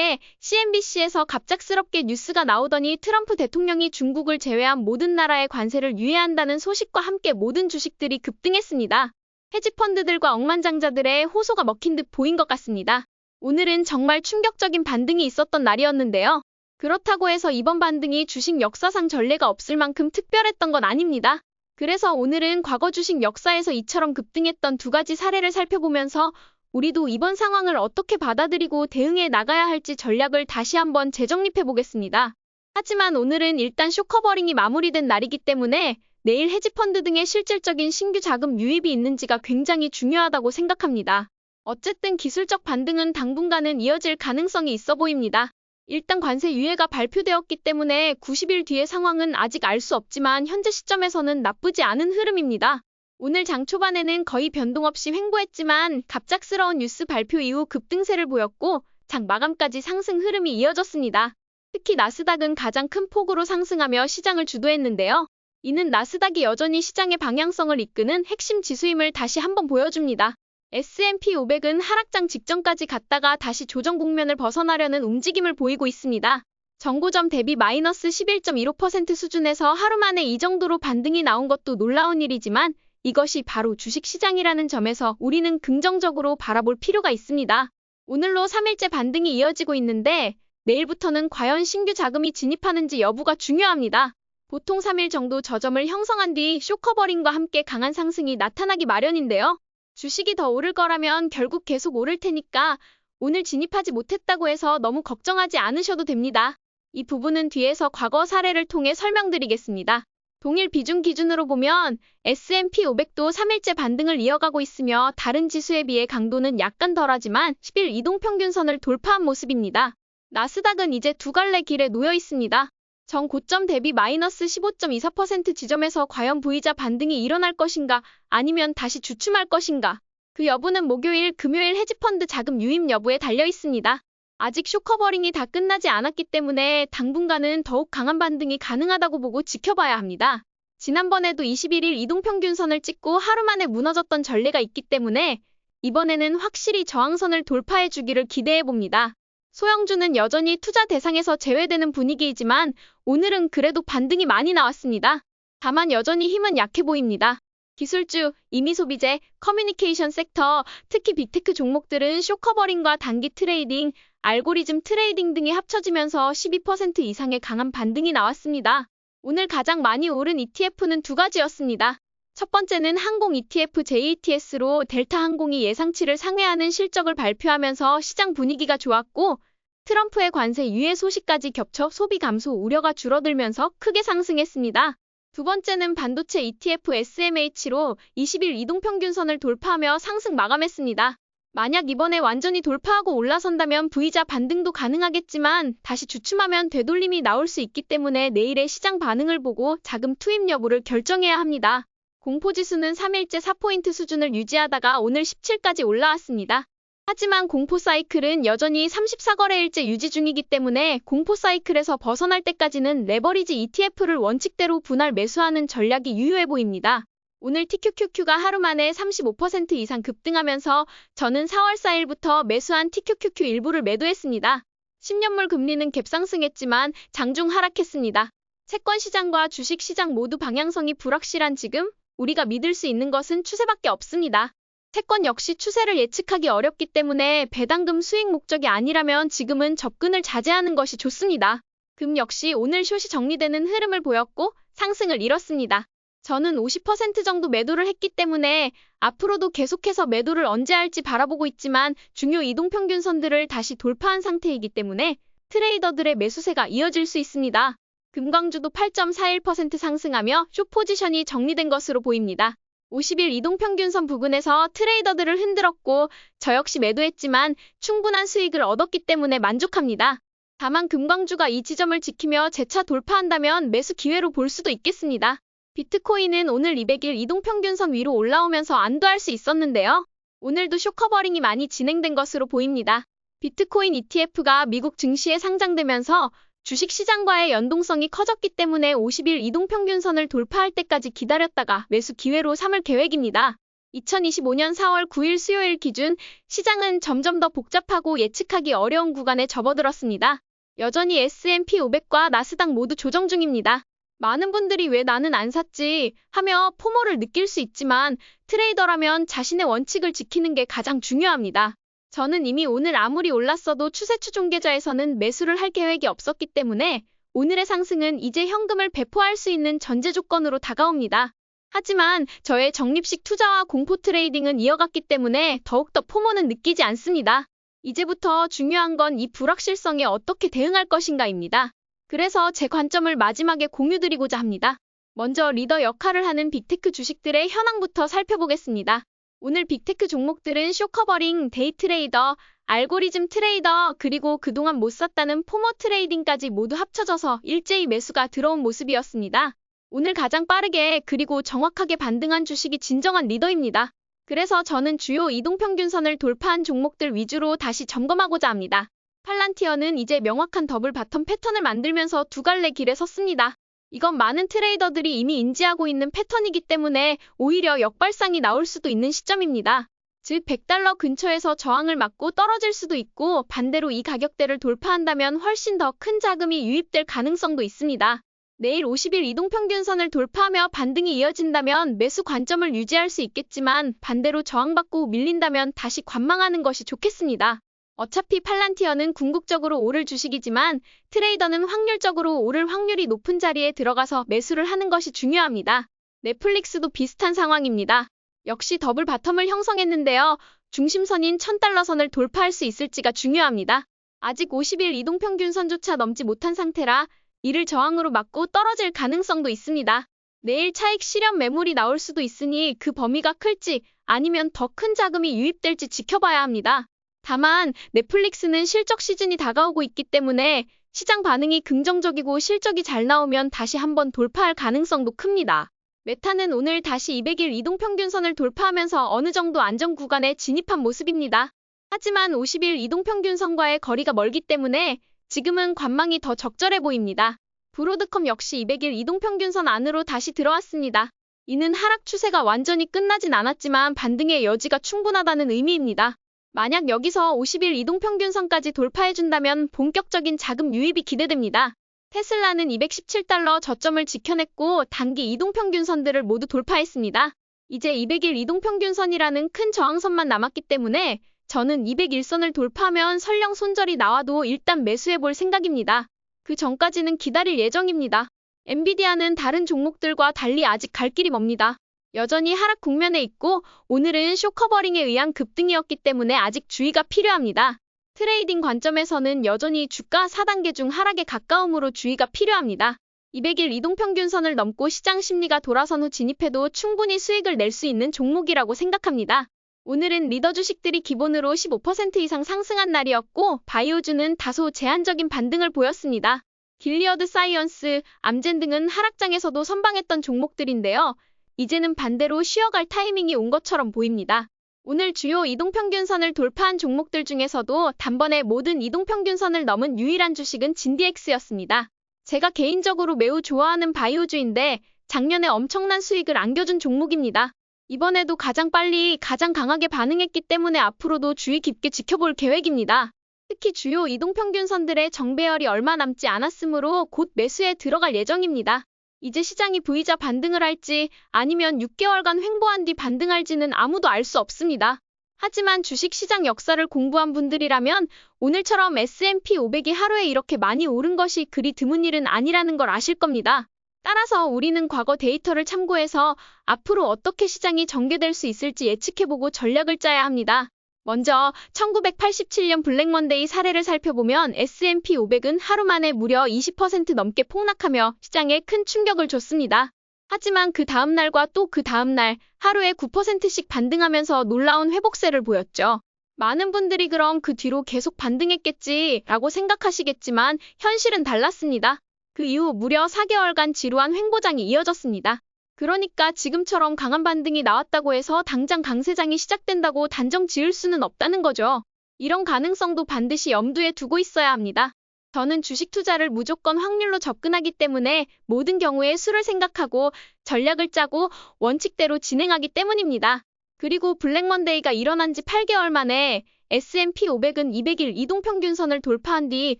전에 CNBC에서 갑작스럽게 뉴스가 나오더니 트럼프 대통령이 중국을 제외한 모든 나라에 관세를 유예한다는 소식과 함께 모든 주식들이 급등했습니다. 헤지펀드들과 억만장자들의 호소가 먹힌 듯 보인 것 같습니다. 오늘은 정말 충격적인 반등이 있었던 날이었는데요. 그렇다고 해서 이번 반등이 주식 역사상 전례가 없을 만큼 특별했던 건 아닙니다. 그래서 오늘은 과거 주식 역사에서 이처럼 급등했던 두 가지 사례를 살펴보면서 우리도 이번 상황을 어떻게 받아들이고 대응해 나가야 할지 전략을 다시 한번 재정립해 보겠습니다. 하지만 오늘은 일단 쇼커버링이 마무리된 날이기 때문에 내일 헤지펀드 등의 실질적인 신규 자금 유입이 있는지가 굉장히 중요하다고 생각합니다. 어쨌든 기술적 반등은 당분간은 이어질 가능성이 있어 보입니다. 일단 관세 유예가 발표되었기 때문에 90일 뒤의 상황은 아직 알 수 없지만 현재 시점에서는 나쁘지 않은 흐름입니다. 오늘 장 초반에는 거의 변동 없이 횡보했지만 갑작스러운 뉴스 발표 이후 급등세를 보였고 장 마감까지 상승 흐름이 이어졌습니다. 특히 나스닥은 가장 큰 폭으로 상승하며 시장을 주도했는데요. 이는 나스닥이 여전히 시장의 방향성을 이끄는 핵심 지수임을 다시 한번 보여줍니다. S&P 500은 하락장 직전까지 갔다가 다시 조정 국면을 벗어나려는 움직임을 보이고 있습니다. 전고점 대비 마이너스 11.15% 수준에서 하루 만에 이 정도로 반등이 나온 것도 놀라운 일이지만 이것이 바로 주식시장이라는 점에서 우리는 긍정적으로 바라볼 필요가 있습니다. 오늘로 3일째 반등이 이어지고 있는데 내일부터는 과연 신규 자금이 진입하는지 여부가 중요합니다. 보통 3일 정도 저점을 형성한 뒤 쇼커버링과 함께 강한 상승이 나타나기 마련인데요. 주식이 더 오를 거라면 결국 계속 오를 테니까 오늘 진입하지 못했다고 해서 너무 걱정하지 않으셔도 됩니다. 이 부분은 뒤에서 과거 사례를 통해 설명드리겠습니다. 동일 비중 기준으로 보면 S&P 500도 3일째 반등을 이어가고 있으며 다른 지수에 비해 강도는 약간 덜하지만 10일 이동평균선을 돌파한 모습입니다. 나스닥은 이제 두 갈래 길에 놓여 있습니다. 전 고점 대비 마이너스 15.24% 지점에서 과연 V자 반등이 일어날 것인가 아니면 다시 주춤할 것인가 그 여부는 목요일, 금요일 헤지펀드 자금 유입 여부에 달려 있습니다. 아직 쇼커버링이 다 끝나지 않았기 때문에 당분간은 더욱 강한 반등이 가능하다고 보고 지켜봐야 합니다. 지난번에도 21일 이동평균선을 찍고 하루 만에 무너졌던 전례가 있기 때문에 이번에는 확실히 저항선을 돌파해주기를 기대해봅니다. 소형주는 여전히 투자 대상에서 제외되는 분위기이지만 오늘은 그래도 반등이 많이 나왔습니다. 다만 여전히 힘은 약해 보입니다. 기술주, 임의소비재, 커뮤니케이션 섹터, 특히 빅테크 종목들은 쇼커버링과 단기 트레이딩, 알고리즘 트레이딩 등이 합쳐지면서 12% 이상의 강한 반등이 나왔습니다. 오늘 가장 많이 오른 ETF는 두 가지였습니다. 첫 번째는 항공 ETF JETS로 델타항공이 예상치를 상회하는 실적을 발표하면서 시장 분위기가 좋았고 트럼프의 관세 유예 소식까지 겹쳐 소비 감소 우려가 줄어들면서 크게 상승했습니다. 두 번째는 반도체 ETF SMH로 20일 이동평균선을 돌파하며 상승 마감했습니다. 만약 이번에 완전히 돌파하고 올라선다면 V자 반등도 가능하겠지만 다시 주춤하면 되돌림이 나올 수 있기 때문에 내일의 시장 반응을 보고 자금 투입 여부를 결정해야 합니다. 공포지수는 3일째 4포인트 수준을 유지하다가 오늘 17까지 올라왔습니다. 하지만 공포 사이클은 여전히 34거래일째 유지 중이기 때문에 공포 사이클에서 벗어날 때까지는 레버리지 ETF를 원칙대로 분할 매수하는 전략이 유효해 보입니다. 오늘 TQQQ가 하루 만에 35% 이상 급등하면서 저는 4월 4일부터 매수한 TQQQ 일부를 매도했습니다. 10년물 금리는 갭상승했지만 장중 하락했습니다. 채권시장과 주식시장 모두 방향성이 불확실한 지금 우리가 믿을 수 있는 것은 추세밖에 없습니다. 채권 역시 추세를 예측하기 어렵기 때문에 배당금 수익 목적이 아니라면 지금은 접근을 자제하는 것이 좋습니다. 금 역시 오늘 숏이 정리되는 흐름을 보였고 상승을 이뤘습니다. 저는 50% 정도 매도를 했기 때문에 앞으로도 계속해서 매도를 언제 할지 바라보고 있지만 중요 이동평균선들을 다시 돌파한 상태이기 때문에 트레이더들의 매수세가 이어질 수 있습니다. 금광주도 8.41% 상승하며 숏 포지션이 정리된 것으로 보입니다. 50일 이동평균선 부근에서 트레이더들을 흔들었고 저 역시 매도했지만 충분한 수익을 얻었기 때문에 만족합니다. 다만 금광주가 이 지점을 지키며 재차 돌파한다면 매수 기회로 볼 수도 있겠습니다. 비트코인은 오늘 200일 이동평균선 위로 올라오면서 안도할 수 있었는데요. 오늘도 쇼커버링이 많이 진행된 것으로 보입니다. 비트코인 ETF가 미국 증시에 상장되면서 주식시장과의 연동성이 커졌기 때문에 50일 이동평균선을 돌파할 때까지 기다렸다가 매수 기회로 삼을 계획입니다. 2025년 4월 9일 수요일 기준 시장은 점점 더 복잡하고 예측하기 어려운 구간에 접어들었습니다. 여전히 S&P 500과 나스닥 모두 조정 중입니다. 많은 분들이 왜 나는 안 샀지 하며 포모를 느낄 수 있지만 트레이더라면 자신의 원칙을 지키는 게 가장 중요합니다. 저는 이미 오늘 아무리 올랐어도 추세추종 계좌에서는 매수를 할 계획이 없었기 때문에 오늘의 상승은 이제 현금을 배포할 수 있는 전제 조건으로 다가옵니다. 하지만 저의 적립식 투자와 공포 트레이딩은 이어갔기 때문에 더욱더 포모는 느끼지 않습니다. 이제부터 중요한 건 이 불확실성에 어떻게 대응할 것인가입니다. 그래서 제 관점을 마지막에 공유드리고자 합니다. 먼저 리더 역할을 하는 빅테크 주식들의 현황부터 살펴보겠습니다. 오늘 빅테크 종목들은 쇼커버링, 데이트레이더, 알고리즘 트레이더, 그리고 그동안 못 샀다는 포모 트레이딩까지 모두 합쳐져서 일제히 매수가 들어온 모습이었습니다. 오늘 가장 빠르게 그리고 정확하게 반등한 주식이 진정한 리더입니다. 그래서 저는 주요 이동평균선을 돌파한 종목들 위주로 다시 점검하고자 합니다. 팔란티어는 이제 명확한 더블 바텀 패턴을 만들면서 두 갈래 길에 섰습니다. 이건 많은 트레이더들이 이미 인지하고 있는 패턴이기 때문에 오히려 역발상이 나올 수도 있는 시점입니다. 즉 100달러 근처에서 저항을 맞고 떨어질 수도 있고 반대로 이 가격대를 돌파한다면 훨씬 더 큰 자금이 유입될 가능성도 있습니다. 내일 50일 이동평균선을 돌파하며 반등이 이어진다면 매수 관점을 유지할 수 있겠지만 반대로 저항받고 밀린다면 다시 관망하는 것이 좋겠습니다. 어차피 팔란티어는 궁극적으로 오를 주식이지만 트레이더는 확률적으로 오를 확률이 높은 자리에 들어가서 매수를 하는 것이 중요합니다. 넷플릭스도 비슷한 상황입니다. 역시 더블 바텀을 형성했는데요. 중심선인 1000달러 선을 돌파할 수 있을지가 중요합니다. 아직 50일 이동평균선조차 넘지 못한 상태라 이를 저항으로 막고 떨어질 가능성도 있습니다. 내일 차익 실현 매물이 나올 수도 있으니 그 범위가 클지 아니면 더 큰 자금이 유입될지 지켜봐야 합니다. 다만 넷플릭스는 실적 시즌이 다가오고 있기 때문에 시장 반응이 긍정적이고 실적이 잘 나오면 다시 한번 돌파할 가능성도 큽니다. 메타는 오늘 다시 200일 이동평균선을 돌파하면서 어느 정도 안정 구간에 진입한 모습입니다. 하지만 50일 이동평균선과의 거리가 멀기 때문에 지금은 관망이 더 적절해 보입니다. 브로드컴 역시 200일 이동평균선 안으로 다시 들어왔습니다. 이는 하락 추세가 완전히 끝나진 않았지만 반등의 여지가 충분하다는 의미입니다. 만약 여기서 50일 이동평균선까지 돌파해준다면 본격적인 자금 유입이 기대됩니다. 테슬라는 217달러 저점을 지켜냈고 단기 이동평균선들을 모두 돌파했습니다. 이제 200일 이동평균선이라는 큰 저항선만 남았기 때문에 저는 201선을 돌파하면 설령 손절이 나와도 일단 매수해볼 생각입니다. 그 전까지는 기다릴 예정입니다. 엔비디아는 다른 종목들과 달리 아직 갈 길이 멉니다. 여전히 하락 국면에 있고 오늘은 쇼커버링에 의한 급등이었기 때문에 아직 주의가 필요합니다. 트레이딩 관점에서는 여전히 주가 4단계 중 하락에 가까움으로 주의가 필요합니다. 200일 이동평균선을 넘고 시장 심리가 돌아선 후 진입해도 충분히 수익을 낼 수 있는 종목이라고 생각합니다. 오늘은 리더 주식들이 기본으로 15% 이상 상승한 날이었고 바이오주는 다소 제한적인 반등을 보였습니다. 길리어드 사이언스, 암젠 등은 하락장에서도 선방했던 종목들인데요. 이제는 반대로 쉬어갈 타이밍이 온 것처럼 보입니다. 오늘 주요 이동평균선을 돌파한 종목들 중에서도 단번에 모든 이동평균선을 넘은 유일한 주식은 진디엑스였습니다. 제가 개인적으로 매우 좋아하는 바이오주인데 작년에 엄청난 수익을 안겨준 종목입니다. 이번에도 가장 빨리 가장 강하게 반응했기 때문에 앞으로도 주의 깊게 지켜볼 계획입니다. 특히 주요 이동평균선들의 정배열이 얼마 남지 않았으므로 곧 매수에 들어갈 예정입니다. 이제 시장이 V자 반등을 할지 아니면 6개월간 횡보한 뒤 반등할지는 아무도 알 수 없습니다. 하지만 주식시장 역사를 공부한 분들이라면 오늘처럼 S&P 500이 하루에 이렇게 많이 오른 것이 그리 드문 일은 아니라는 걸 아실 겁니다. 따라서 우리는 과거 데이터를 참고해서 앞으로 어떻게 시장이 전개될 수 있을지 예측해보고 전략을 짜야 합니다. 먼저 1987년 블랙먼데이 사례를 살펴보면 S&P 500은 하루 만에 무려 20% 넘게 폭락하며 시장에 큰 충격을 줬습니다. 하지만 그 다음 날과 또 그 다음 날 하루에 9%씩 반등하면서 놀라운 회복세를 보였죠. 많은 분들이 그럼 그 뒤로 계속 반등했겠지 라고 생각하시겠지만 현실은 달랐습니다. 그 이후 무려 4개월간 지루한 횡보장이 이어졌습니다. 그러니까 지금처럼 강한 반등이 나왔다고 해서 당장 강세장이 시작된다고 단정 지을 수는 없다는 거죠. 이런 가능성도 반드시 염두에 두고 있어야 합니다. 저는 주식 투자를 무조건 확률로 접근하기 때문에 모든 경우에 수를 생각하고 전략을 짜고 원칙대로 진행하기 때문입니다. 그리고 블랙먼데이가 일어난 지 8개월 만에 S&P 500은 200일 이동평균선을 돌파한 뒤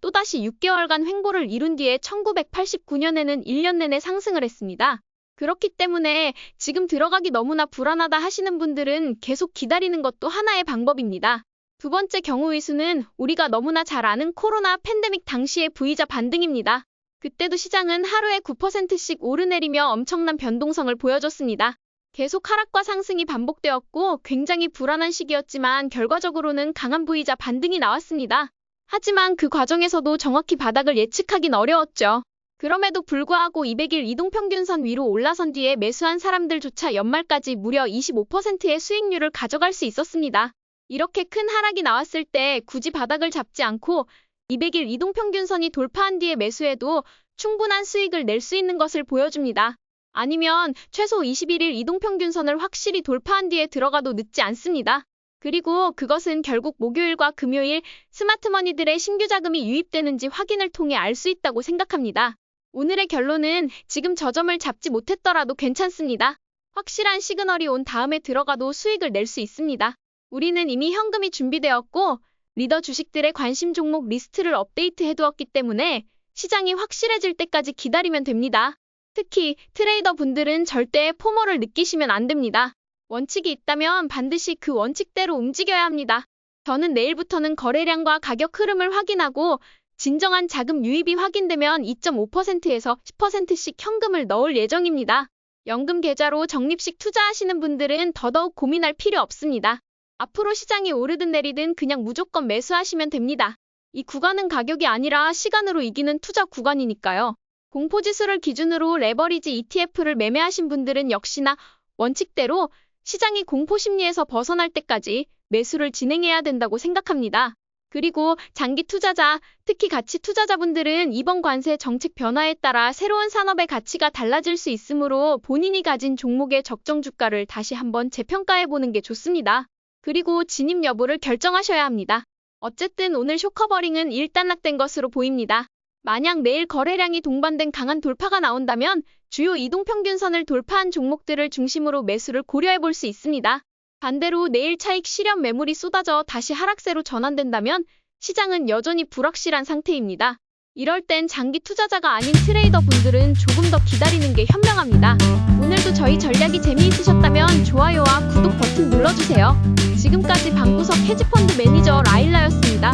또다시 6개월간 횡보를 이룬 뒤에 1989년에는 1년 내내 상승을 했습니다. 그렇기 때문에 지금 들어가기 너무나 불안하다 하시는 분들은 계속 기다리는 것도 하나의 방법입니다. 두 번째 경우의 수는 우리가 너무나 잘 아는 코로나 팬데믹 당시의 V자 반등입니다. 그때도 시장은 하루에 9%씩 오르내리며 엄청난 변동성을 보여줬습니다. 계속 하락과 상승이 반복되었고 굉장히 불안한 시기였지만 결과적으로는 강한 V자 반등이 나왔습니다. 하지만 그 과정에서도 정확히 바닥을 예측하긴 어려웠죠. 그럼에도 불구하고 200일 이동평균선 위로 올라선 뒤에 매수한 사람들조차 연말까지 무려 25%의 수익률을 가져갈 수 있었습니다. 이렇게 큰 하락이 나왔을 때 굳이 바닥을 잡지 않고 200일 이동평균선이 돌파한 뒤에 매수해도 충분한 수익을 낼 수 있는 것을 보여줍니다. 아니면 최소 21일 이동평균선을 확실히 돌파한 뒤에 들어가도 늦지 않습니다. 그리고 그것은 결국 목요일과 금요일 스마트머니들의 신규 자금이 유입되는지 확인을 통해 알 수 있다고 생각합니다. 오늘의 결론은 지금 저점을 잡지 못했더라도 괜찮습니다. 확실한 시그널이 온 다음에 들어가도 수익을 낼 수 있습니다. 우리는 이미 현금이 준비되었고 리더 주식들의 관심 종목 리스트를 업데이트 해두었기 때문에 시장이 확실해질 때까지 기다리면 됩니다. 특히 트레이더 분들은 절대 포모를 느끼시면 안 됩니다. 원칙이 있다면 반드시 그 원칙대로 움직여야 합니다. 저는 내일부터는 거래량과 가격 흐름을 확인하고 진정한 자금 유입이 확인되면 2.5%에서 10%씩 현금을 넣을 예정입니다. 연금 계좌로 적립식 투자하시는 분들은 더더욱 고민할 필요 없습니다. 앞으로 시장이 오르든 내리든 그냥 무조건 매수하시면 됩니다. 이 구간은 가격이 아니라 시간으로 이기는 투자 구간이니까요. 공포지수를 기준으로 레버리지 ETF를 매매하신 분들은 역시나 원칙대로 시장이 공포심리에서 벗어날 때까지 매수를 진행해야 된다고 생각합니다. 그리고 장기 투자자, 특히 가치 투자자분들은 이번 관세 정책 변화에 따라 새로운 산업의 가치가 달라질 수 있으므로 본인이 가진 종목의 적정 주가를 다시 한번 재평가해보는 게 좋습니다. 그리고 진입 여부를 결정하셔야 합니다. 어쨌든 오늘 쇼커버링은 일단락된 것으로 보입니다. 만약 내일 거래량이 동반된 강한 돌파가 나온다면 주요 이동평균선을 돌파한 종목들을 중심으로 매수를 고려해볼 수 있습니다. 반대로 내일 차익 실현 매물이 쏟아져 다시 하락세로 전환된다면 시장은 여전히 불확실한 상태입니다. 이럴 땐 장기 투자자가 아닌 트레이더 분들은 조금 더 기다리는 게 현명합니다. 오늘도 저희 전략이 재미있으셨다면 좋아요와 구독 버튼 눌러주세요. 지금까지 방구석 헤지펀드 매니저 라일라였습니다.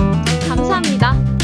감사합니다.